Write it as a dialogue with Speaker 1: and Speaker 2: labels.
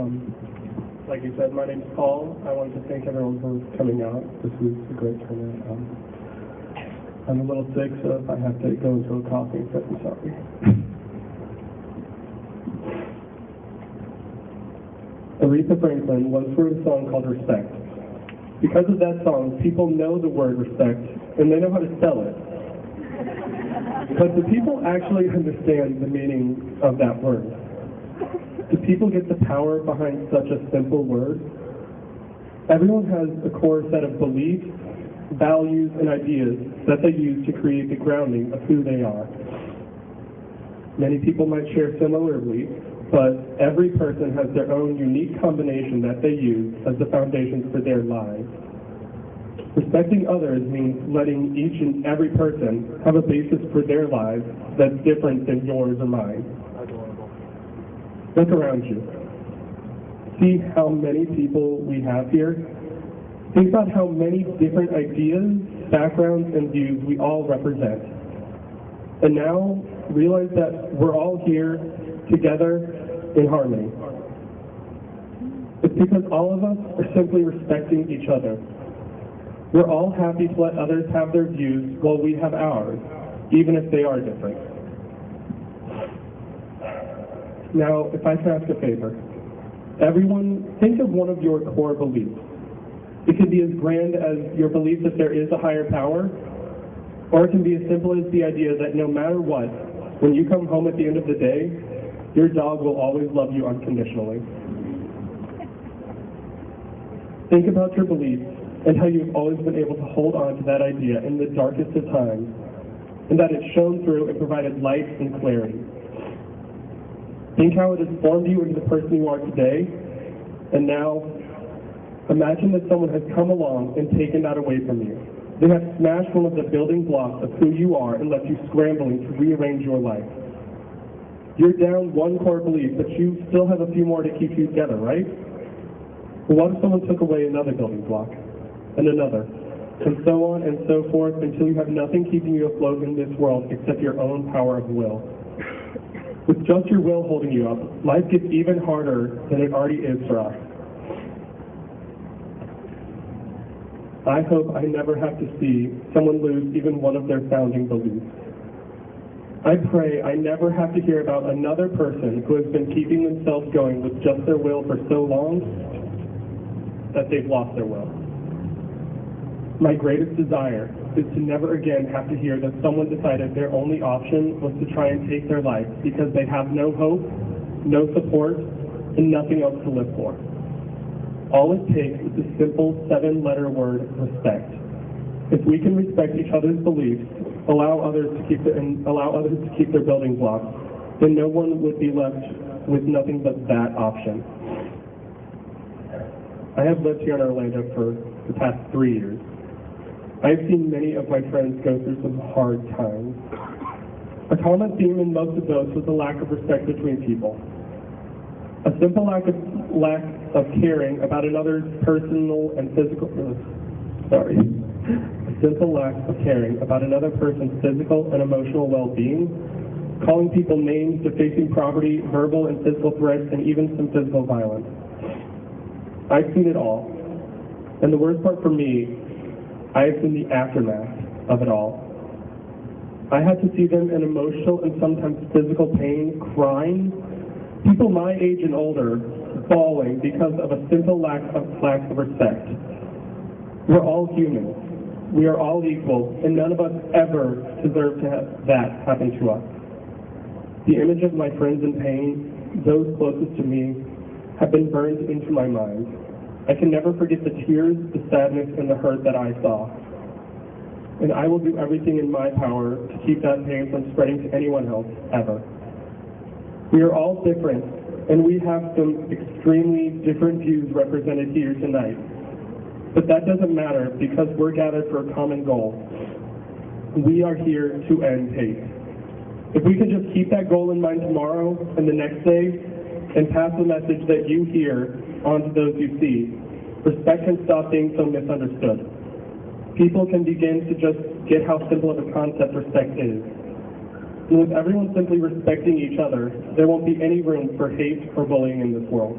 Speaker 1: Like you said, my name's Paul. I wanted to thank everyone for coming out. This was a great turnout. I'm a little sick, so if I have to go into a coughing fit, I'm sorry. Aretha Franklin once wrote a song called Respect. Because of that song, people know the word respect, and they know how to spell it. But do people actually understand the meaning of that word? Do people get the power behind such a simple word? Everyone has a core set of beliefs, values, and ideas that they use to create the grounding of who they are. Many people might share similar beliefs, but every person has their own unique combination that they use as the foundation for their lives. Respecting others means letting each and every person have a basis for their lives that's different than yours or mine. Look around you. See how many people we have here? Think about how many different ideas, backgrounds, and views we all represent. And now, realize that we're all here together in harmony. It's because all of us are simply respecting each other. We're all happy to let others have their views while we have ours, even if they are different. Now, if I can ask a favor, everyone, think of one of your core beliefs. It can be as grand as your belief that there is a higher power, or it can be as simple as the idea that no matter what, when you come home at the end of the day, your dog will always love you unconditionally. Think about your beliefs and how you've always been able to hold on to that idea in the darkest of times, and that it shone through and provided light and clarity. Think how it has formed you into the person you are today, and now imagine that someone has come along and taken that away from you. They have smashed one of the building blocks of who you are and left you scrambling to rearrange your life. You're down one core belief, but you still have a few more to keep you together, right? Well, what if someone took away another building block, and another, and so on and so forth until you have nothing keeping you afloat in this world except your own power of will? With just your will holding you up, life gets even harder than it already is for us. I hope I never have to see someone lose even one of their founding beliefs. I pray I never have to hear about another person who has been keeping themselves going with just their will for so long that they've lost their will. My greatest desire is to never again have to hear that someone decided their only option was to try and take their life because they have no hope, no support, and nothing else to live for. All it takes is the simple 7-letter word, respect. If we can respect each other's beliefs, allow others to keep their building blocks, then no one would be left with nothing but that option. I have lived here in Orlando for the past 3 years. I have seen many of my friends go through some hard times. A common theme in most of those was the lack of respect between people. A simple lack of caring about another's personal and physical a simple lack of caring about another person's physical and emotional well-being, calling people names, defacing property, verbal and physical threats, and even some physical violence. I've seen it all. And the worst part for me, I have seen the aftermath of it all. I had to see them in emotional and sometimes physical pain, crying, people my age and older bawling because of a simple lack of respect. We're all humans. We are all equal, and none of us ever deserve to have that happen to us. The image of my friends in pain, those closest to me, have been burned into my mind. I can never forget the tears, the sadness, and the hurt that I saw. And I will do everything in my power to keep that pain from spreading to anyone else, ever. We are all different, and we have some extremely different views represented here tonight. But that doesn't matter because we're gathered for a common goal. We are here to end hate. If we could just keep that goal in mind tomorrow and the next day and pass the message that you hear on to those you see, respect can stop being so misunderstood. People can begin to just get how simple of a concept respect is. And with everyone simply respecting each other, there won't be any room for hate or bullying in this world.